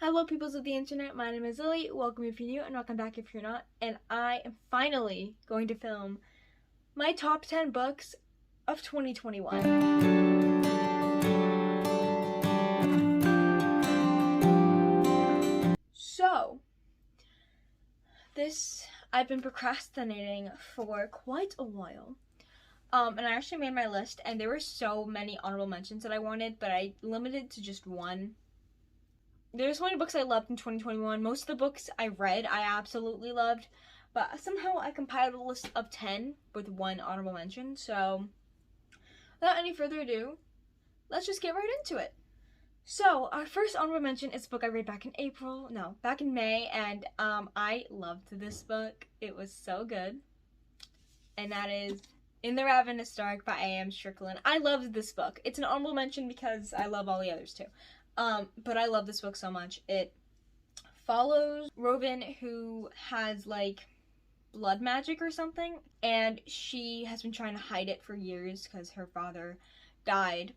Hello peoples of the internet, my name is Lily, welcome if you're new and welcome back if you're not, and I am finally going to film my top 10 books of 2021. So, I've been procrastinating for quite a while, and I actually made my list, and there were so many honorable mentions that I wanted, but I limited to just one. There's so many books I loved in 2021. Most of the books I read, I absolutely loved. But somehow I compiled a list of 10 with one honorable mention. So, without any further ado, let's just get right into it. So, our first honorable mention is a book I read back in May. And I loved this book. It was so good. And that is In the Ravenous Dark by A.M. Strickland. I loved this book. It's an honorable mention because I love all the others too. But I love this book so much. It follows Robin, who has like blood magic or something, and she has been trying to hide it for years because her father died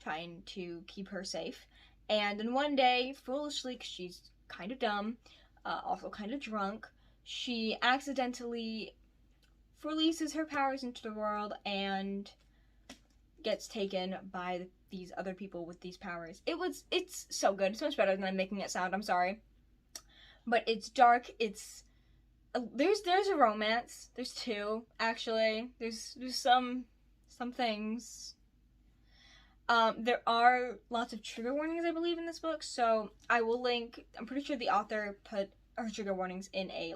trying to keep her safe. And then one day, foolishly, because she's kind of dumb, also kind of drunk, she accidentally releases her powers into the world and gets taken by these other people with these powers. It's so good. It's much better than I'm making it sound. I'm sorry, but it's dark. There's a romance. There's two actually. There's some things. There are lots of trigger warnings, I believe, in this book. So I will link. I'm pretty sure the author put her trigger warnings in a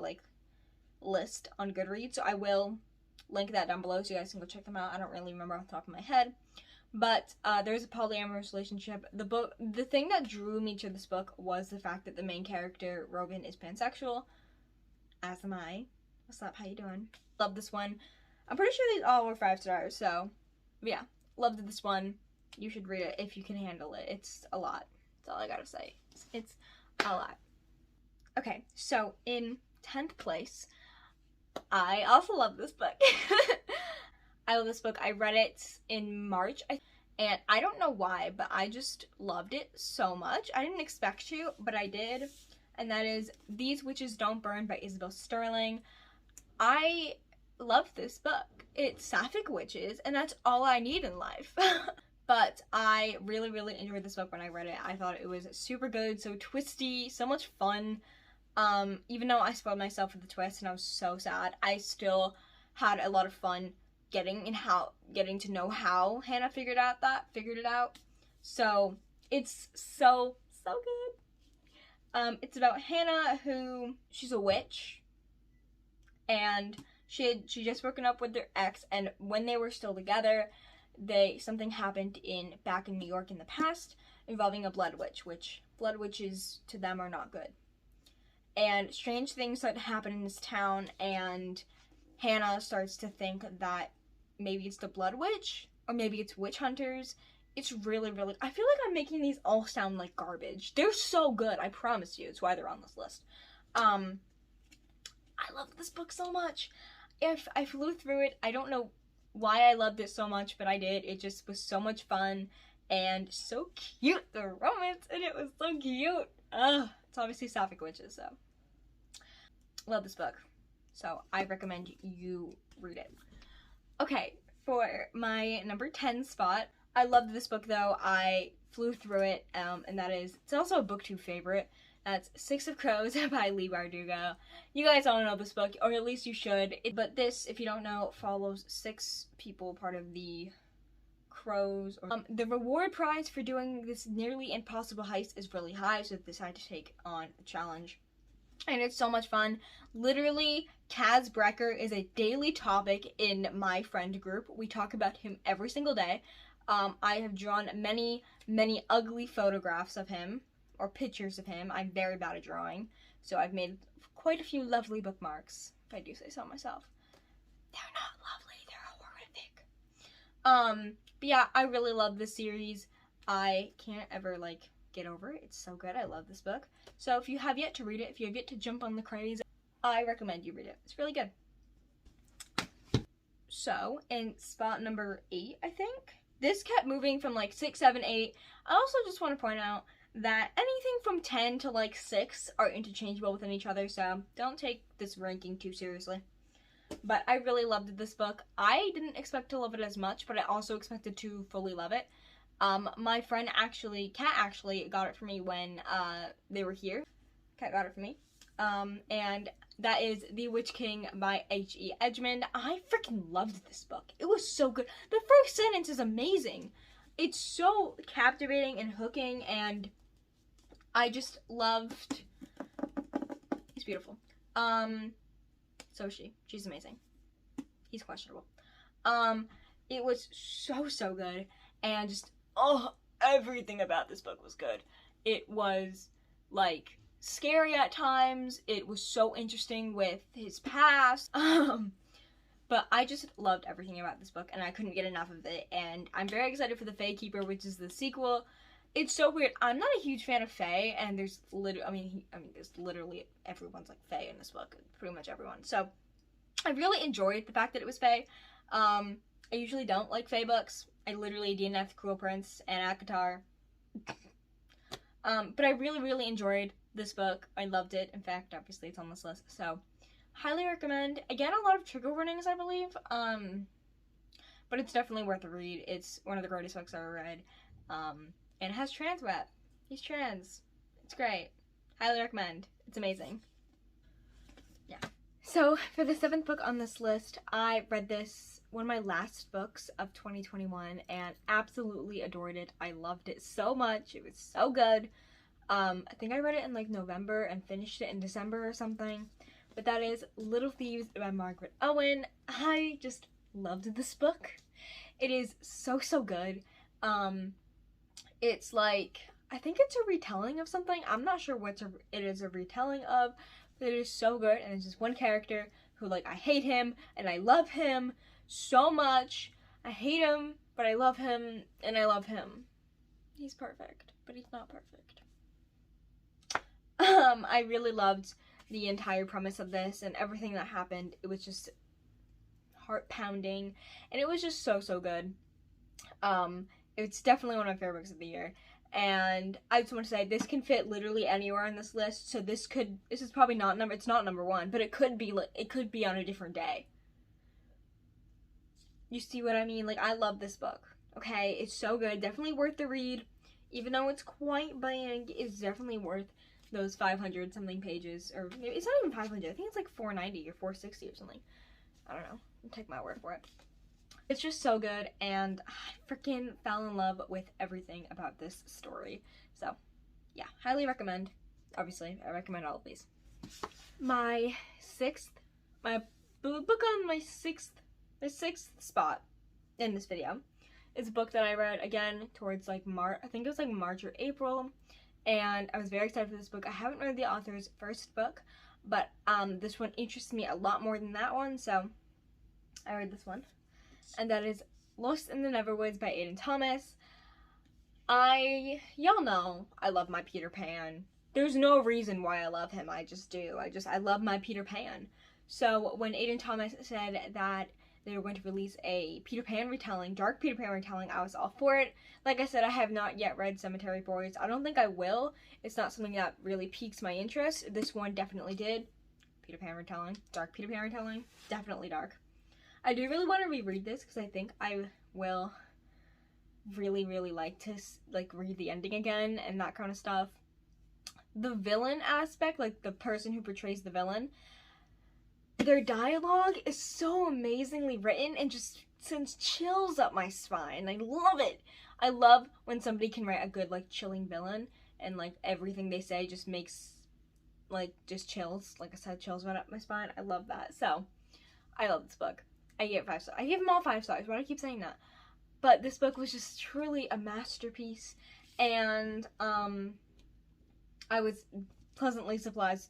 list on Goodreads. So I will link that down below so you guys can go check them out. I don't really remember off the top of my head. But there's a polyamorous relationship. The thing that drew me to this book was the fact that the main character, Robin, is pansexual. As am I. What's up? How you doing? Love this one. I'm pretty sure these all were 5 stars, so yeah. Loved this one. You should read it if you can handle it. It's a lot. That's all I gotta say. It's a lot. Okay, so in 10th place, I also love this book. I love this book. I read it in March, and I don't know why, but I just loved it so much. I didn't expect to, but I did, and that is These Witches Don't Burn by Isabel Sterling. I love this book. It's sapphic witches, and that's all I need in life. But I really, really enjoyed this book when I read it. I thought it was super good, so twisty, so much fun. Even though I spoiled myself with the twist and I was so sad, I still had a lot of fun getting to know how Hannah figured it out. So it's so good. It's about Hannah, who she's a witch, and she just broken up with their ex, and when they were still together, something happened back in New York in the past involving a blood witch, which blood witches to them are not good. And strange things start to happen in this town, and Hannah starts to think that maybe it's the blood witch, or maybe it's witch hunters. It's really, really, I feel like I'm making these all sound like garbage. They're so good, I promise you. It's why they're on this list. I love this book so much. If I flew through it, I don't know why I loved it so much, but I did. It just was so much fun and so cute. The romance in it was so cute. It's obviously sapphic witches, so love this book. So I recommend you read it. Okay, for my number 10 spot, I loved this book though. I flew through it, and it's also a booktube favorite. That's 6 of Crows by Leigh Bardugo. You guys all know this book, or at least you should. But this, if you don't know, follows 6 people, part of the Crows. The reward prize for doing this nearly impossible heist is really high, so they decided to take on the challenge. And it's so much fun. Literally, Kaz Brecker is a daily topic in my friend group. We talk about him every single day. I have drawn many, many ugly photographs of him, or pictures of him. I'm very bad at drawing, so I've made quite a few lovely bookmarks, if I do say so myself. They're not lovely, they're horrific. But yeah, I really love this series. I can't ever, get over it. It's so good. I love this book. So if you have yet to read it, if you have yet to jump on the craze, I recommend you read it. It's really good. So, in spot number 8, I think, this kept moving from 6, 7, 8. I also just want to point out that anything from 10 to like 6 are interchangeable within each other, so don't take this ranking too seriously. But I really loved this book. I didn't expect to love it as much, but I also expected to fully love it. My friend Kat actually got it for me when they were here. Kat got it for me. And that is The Witch King by H.E. Edgmond. I freaking loved this book. It was so good. The first sentence is amazing. It's so captivating and hooking, and I just loved... He's beautiful. So is she. She's amazing. He's questionable. It was so good, and just, everything about this book was good. It was, like, scary at times. It was so interesting with his past. But I just loved everything about this book, and I couldn't get enough of it, and I'm very excited for The Fae Keeper, which is the sequel. It's so weird. I'm not a huge fan of Fae, and there's there's literally everyone's like Fae in this book, pretty much everyone. So I really enjoyed the fact that it was Fae. I usually don't like Fae books. I literally DNF Cruel Prince and Akatar. But I really enjoyed this book. I loved it. In fact, obviously it's on this list, so highly recommend. Again, a lot of trigger warnings, I believe. But it's definitely worth a read. It's one of the greatest books I've ever read. And it has trans rep. He's trans. It's great. Highly recommend. It's amazing. Yeah. So, for the 7th book on this list, I read this, one of my last books of 2021, and absolutely adored it. I loved it so much. It was so good. I think I read it in like November and finished it in December or something. But that is Little Thieves by Margaret Owen. I just loved this book. It is so good. It's like, I think it's a retelling of something. I'm not sure what it is a retelling of, but it is so good. And it's just one character who, like, I hate him and I love him so much. I hate him, but I love him, and I love him. He's perfect, but he's not perfect. I really loved the entire premise of this and everything that happened. It was just heart-pounding, and it was just so good. It's definitely one of my favorite books of the year, and I just want to say this can fit literally anywhere on this list. So this is probably not it's not number 1, but it could be on a different day. You see what I mean? Like, I love this book. Okay, it's so good. Definitely worth the read, even though it's quite big. It's definitely worth those 500 something pages, or maybe it's not even 500. I think it's like 490 or 460 or something. I don't know. I'll take my word for it. It's just so good, and I freaking fell in love with everything about this story. So, yeah, highly recommend. Obviously, I recommend all of these. My book on my sixth spot in this video is a book that I read again towards like I think it was like March or April, and I was very excited for this book. I haven't read the author's first book, but this one interests me a lot more than that one, so I read this one. And that is Lost in the Neverwoods by Aiden Thomas. Y'all know I love my Peter Pan. There's no reason why I love him. I just do. I love my Peter Pan. So when Aiden Thomas said that they were going to release a Peter Pan retelling, dark Peter Pan retelling, I was all for it. Like I said, I have not yet read Cemetery Boys. I don't think I will. It's not something that really piques my interest. This one definitely did. Peter Pan retelling. Dark Peter Pan retelling. Definitely dark. I do really want to reread this because I think I will really like to read the ending again and that kind of stuff. The villain aspect, like the person who portrays the villain, their dialogue is so amazingly written and just sends chills up my spine. I love it. I love when somebody can write a good like chilling villain and like everything they say just makes like just chills. Like I said, chills right up my spine. I love that. So I love this book. I give it 5 stars. I give them all 5 stars. Why do I keep saying that? But this book was just truly a masterpiece, and I was pleasantly surprised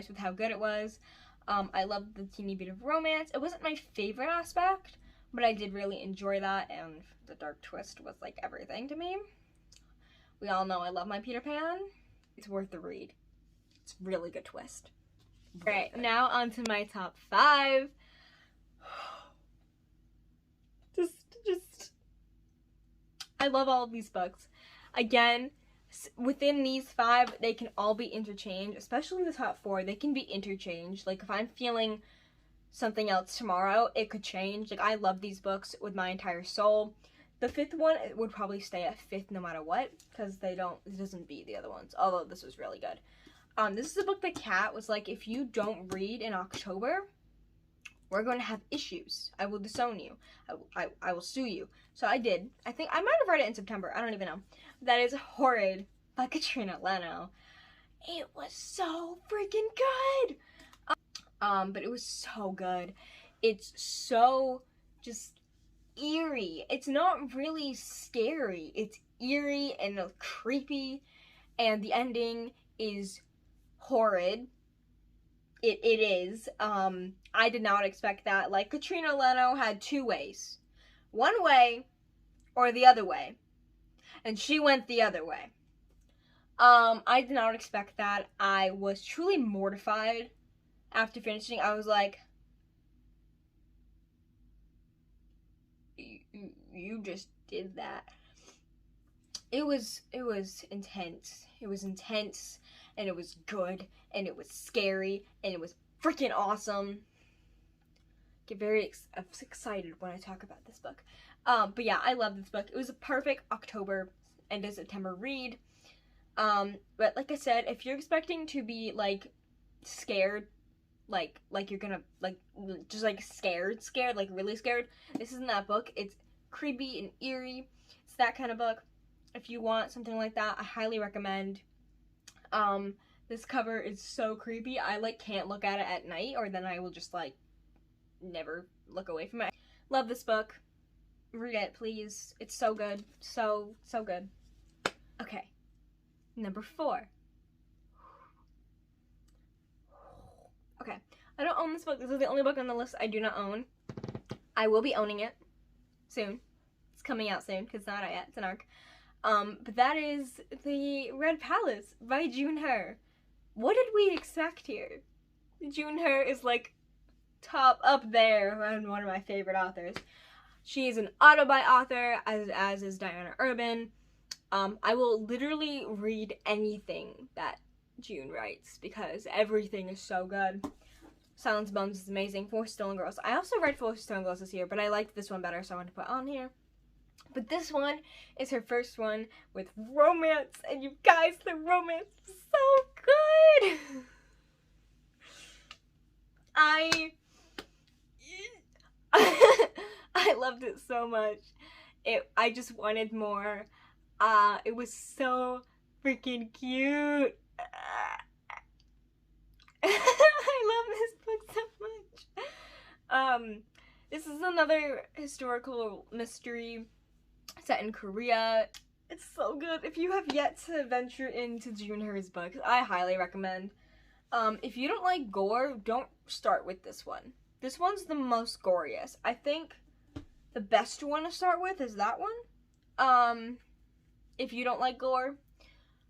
with how good it was. I loved the teeny bit of romance. It wasn't my favorite aspect, but I did really enjoy that, and the dark twist was like everything to me. We all know I love my Peter Pan. It's worth the read. It's a really good twist. Alright, now on to my top 5. I love all of these books. Again, within these 5, they can all be interchanged, especially the top 4. They can be interchanged. Like, if I'm feeling something else tomorrow, it could change. Like, I love these books with my entire soul. The 5th one, it would probably stay at 5th no matter what, because it doesn't beat the other ones, although this was really good. This is a book that Kat was like, if you don't read in October, we're going to have issues. I will disown you. I will sue you. So I did. I think I might have read it in September. I don't even know. That is Horrid by Katrina Leno. It was so freaking good. But it was so good. It's so just eerie. It's not really scary. It's eerie and creepy, and the ending is horrid. It is. I did not expect that. Like, Katrina Leno had 2 ways. One way or the other way. And she went the other way. I did not expect that. I was truly mortified after finishing. I was like, you just did that. It was intense. It was intense, and it was good, and it was scary, and it was freaking awesome. Get very excited when I talk about this book. But yeah, I love this book. It was a perfect October end of September read. But like I said, if you're expecting to be like scared, like you're gonna just like scared, like really scared, this isn't that book. It's creepy and eerie. It's that kind of book. If you want something like that, I highly recommend. This cover is so creepy. I like can't look at it at night, or then I will just like never look away from it. Love this book. Read it, please. It's so good. So good. Okay. Number 4. Okay. I don't own this book. This is the only book on the list I do not own. I will be owning it soon. It's coming out soon because it's not out yet. It's an ARC. But that is The Red Palace by June Her. What did we expect here? June Her is like top up there and one of my favorite authors. She is an auto-buy author, as is Diana Urban. I will literally read anything that June writes because everything is so good. Silence Bones is amazing. Four Stolen Girls. I also read Four Stolen Girls this year, but I liked this one better, so I wanted to put on here. But this one is her first one with romance, and you guys, the romance is so good. I loved it so much. I just wanted more. It was so freaking cute. I love this book so much. This is another historical mystery set in Korea. It's so good. If you have yet to venture into June Her's books, I highly recommend. If you don't like gore, don't start with this one. This one's the most goriest. I think the best one to start with is that one. If you don't like gore,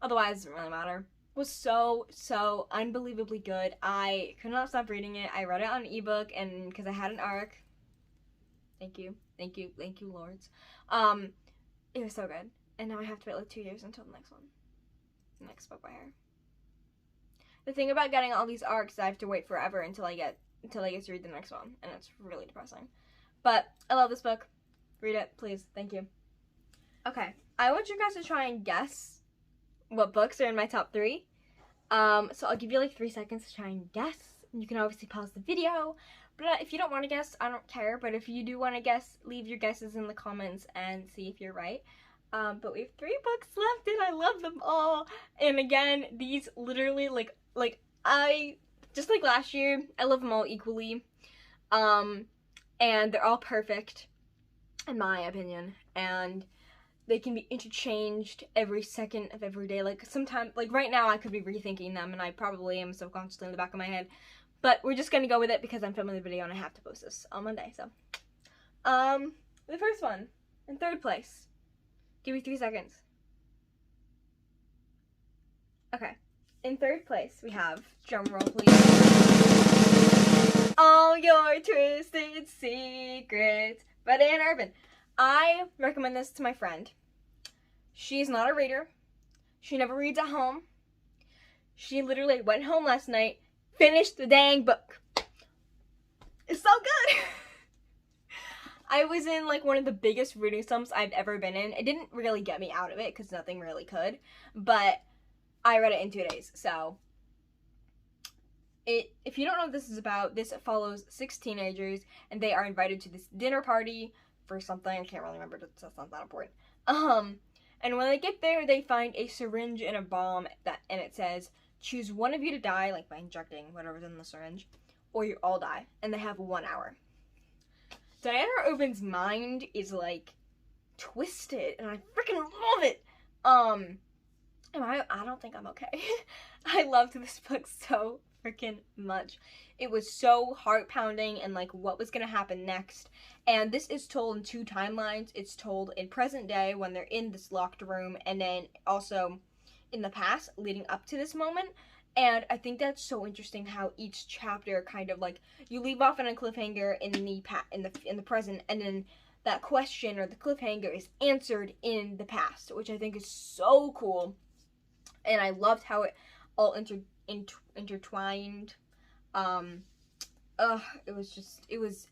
otherwise it doesn't really matter. It was so unbelievably good. I could not stop reading it. I read it on ebook and because I had an ARC. Thank you, lords. It was so good. And now I have to wait like 2 years until the next one. The next book by her. The thing about getting all these ARCs is I have to wait forever until I get to read the next one, and it's really depressing. But I love this book. Read it, please. Thank you. Okay, I want you guys to try and guess what books are in my top 3. So I'll give you like 3 seconds to try and guess. You can obviously pause the video, but if you don't want to guess, I don't care. But if you do want to guess, leave your guesses in the comments and see if you're right. But we have 3 books left, and I love them all. And again, these literally I just like last year, I love them all equally. And they're all perfect, in my opinion. And they can be interchanged every second of every day. Like sometimes, like right now, I could be rethinking them, and I probably am subconsciously in the back of my head. But we're just gonna go with it because I'm filming the video and I have to post this on Monday. So, the first one in 3rd place. Give me 3 seconds. Okay, in 3rd place we have, drumroll please, All Your Twisted Secrets by Diana Urban. I recommend this to my friend. She's not a reader. She never reads at home. She literally went home last night, finished the dang book. It's so good. I was in like one of the biggest reading slumps I've ever been in. It didn't really get me out of it because nothing really could, but I read it in 2 days. So if you don't know what this is about, this follows 6 teenagers and they are invited to this dinner party for something. I can't really remember. That's not that important. And when they get there, they find a syringe and a bomb and it says, choose one of you to die, like by injecting whatever's in the syringe, or you all die. And they have 1 hour. Diana Oben's mind is like twisted, and I freaking love it. And I don't think I'm okay. I loved this book so freaking much. It was so heart-pounding and like what was gonna happen next. And this is told in 2 timelines. It's told in present day when they're in this locked room, and then also in the past leading up to this moment. And I think that's so interesting how each chapter kind of like you leave off on a cliffhanger in the present, and then that question or the cliffhanger is answered in the past, which I think is so cool. And I loved how it all intertwined. It was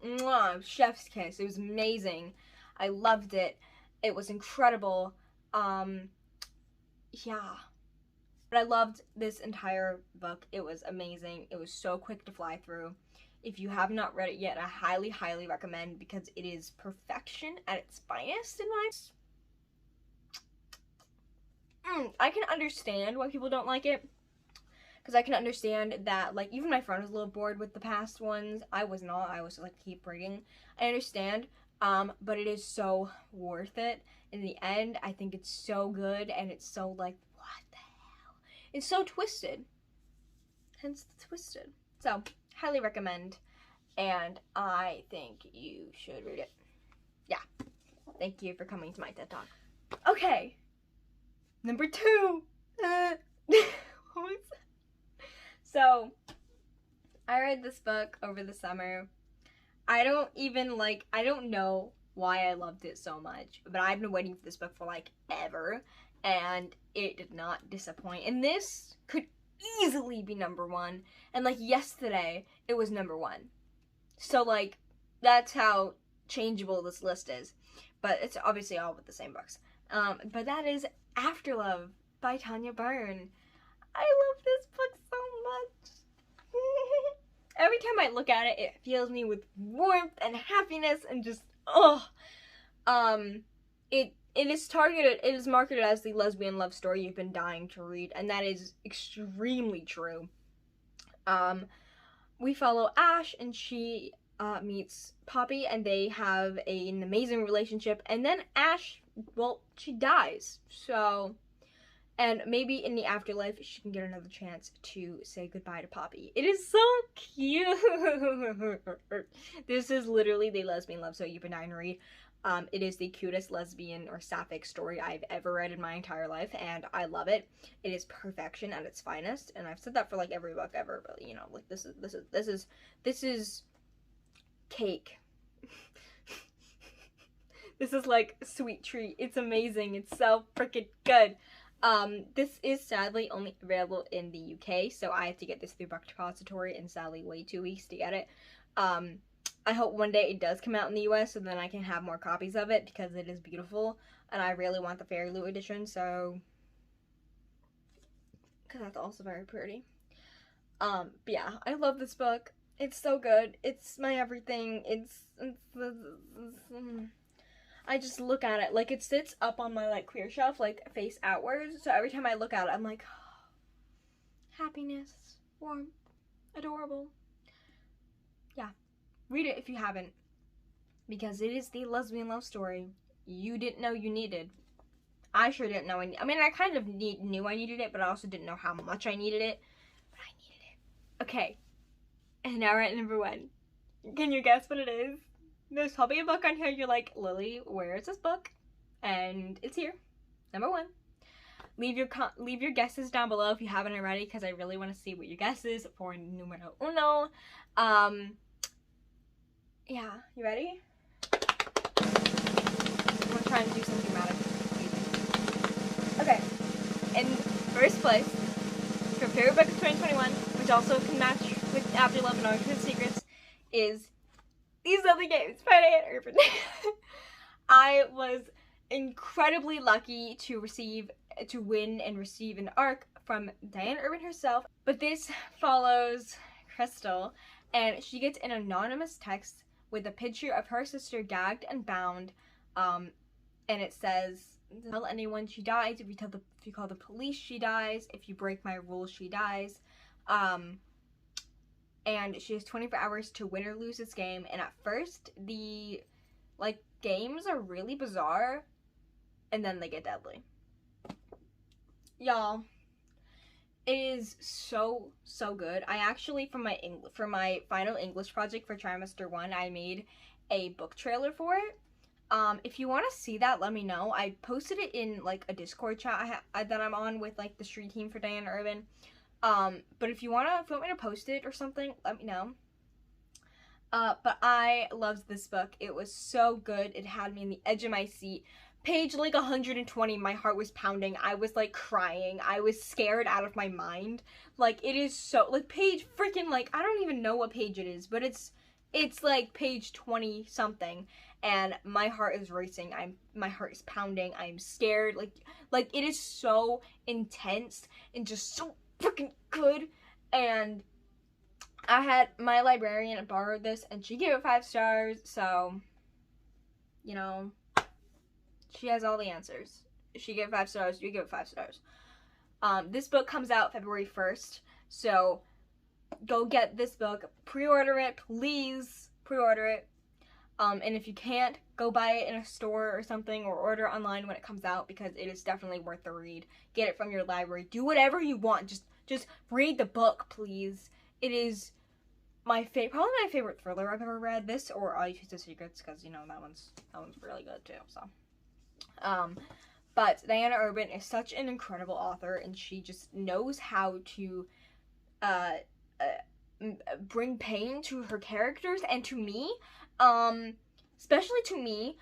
mwah, chef's kiss. It was amazing. I loved it. It was incredible. Yeah. But I loved this entire book. It was amazing. It was so quick to fly through. If you have not read it yet, I highly, highly recommend, because it is perfection at its finest in my... I can understand why people don't like it. Because I can understand that, like, even my friend was a little bored with the past ones. I was not. I was like, keep reading. I understand. But it is so worth it. In the end, I think it's so good, and it's so, like, what the hell? It's so twisted. Hence the twisted. So, highly recommend. And I think you should read it. Yeah. Thank you for coming to my TED Talk. Okay. Number 2. What was that? So, I read this book over the summer. I don't know why I loved it so much, but I've been waiting for this book for like ever, and it did not disappoint. And this could easily be number 1, and like yesterday, it was number 1. So like, that's how changeable this list is. But it's obviously all with the same books. But that is Afterlove by Tanya Byrne. I love this book so much. Every time I look at it, it fills me with warmth and happiness and just, it is marketed as the lesbian love story you've been dying to read, and that is extremely true. We follow Ash, and she meets Poppy, and they have an amazing relationship, and then Ash, well, she dies, so... And maybe in the afterlife, she can get another chance to say goodbye to Poppy. It is so cute. This is literally the lesbian love story you've been dying to read. It is the cutest lesbian or sapphic story I've ever read in my entire life, and I love it. It is perfection at its finest, and I've said that for like every book ever. But you know, like this is cake. This is like a sweet treat. It's amazing. It's so freaking good. This is sadly only available in the UK, so I have to get this through Book Depository, and sadly wait 2 weeks to get it. I hope one day it does come out in the US, so then I can have more copies of it, because it is beautiful, and I really want the Fairy Loot edition, so... because that's also very pretty. But yeah, I love this book. It's so good. It's my everything. I just look at it, like it sits up on my like queer shelf, like face outwards, so every time I look at it, I'm like, oh, happiness, warmth, adorable. Yeah, read it if you haven't, because it is the lesbian love story you didn't know you needed. I sure didn't know I mean, I kind of knew I needed it, but I also didn't know how much I needed it, but I needed it. Okay, and now we're at number 1. Can you guess what it is? There's probably a book on here you're like, Lily, where is this book? And it's here. Number 1. Leave your guesses down below if you haven't already, because I really want to see what your guess is for numero 1. Yeah, you ready? I'm gonna try and do something dramatic. Okay. in first place for favorite book of 2021, which also can match with After Love and Orange Secrets, is These Other Games by Diane Urban. I was incredibly lucky to win and receive an ARC from Diane Urban herself. But this follows Crystal, and she gets an anonymous text with a picture of her sister gagged and bound, and it says, "Tell anyone she dies. If you call the police, she dies. If you break my rules, she dies." And she has 24 hours to win or lose this game. And at first, the games are really bizarre, and then they get deadly. Y'all, it is so good. I actually, for my final English project for trimester 1, I made a book trailer for it. If you want to see that, let me know. I posted it in a Discord chat that I'm on with the street team for Diane Urban. But if you want me to post it or something, let me know. But I loved this book. It was so good. It had me on the edge of my seat. Page 120, my heart was pounding. I was crying. I was scared out of my mind. It is so page freaking I don't even know what page it is, but it's page 20 something, and my heart is racing. My heart is pounding. I'm scared. It is so intense and just so freaking good. And I had my librarian borrowed this, and she gave it 5 stars, so, you know, she has all the answers. If she gave it 5 stars, you give it 5 stars. This book comes out February 1st, so go get this book. Pre-order it, please. Pre-order it. And if you can't, go buy it in a store or something, or order online when it comes out, because it is definitely worth the read. Get it from your library. Do whatever you want. Just read the book, please. It is probably my favorite thriller I've ever read. This or All You Chase the Secrets, because, you know, that one's really good too, so. But Diana Urban is such an incredible author, and she just knows how to bring pain to her characters and to me, especially to me.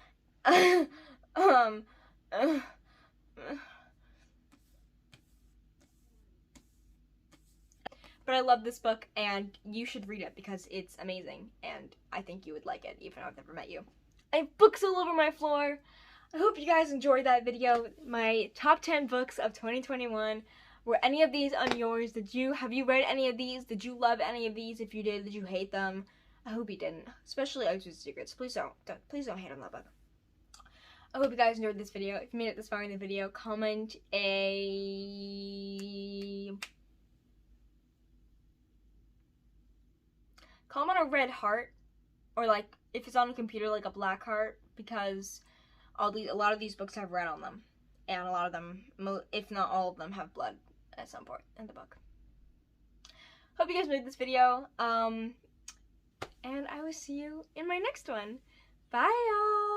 But I love this book, and you should read it because it's amazing, and I think you would like it, even though I've never met you. I have books all over my floor. I hope you guys enjoyed that video. My top 10 books of 2021. Were any of these on yours? Have you read any of these? Did you love any of these? If you did you hate them? I hope you didn't. Especially All You Chase the Secrets. Please don't hate on that book. I hope you guys enjoyed this video. If you made it this far in the video, comment a a red heart, or if it's on a computer, a black heart, because a lot of these books have red on them, and a lot of them, if not all of them, have blood at some point in the book. Hope you guys enjoyed this video, and I will see you in my next one. Bye, y'all!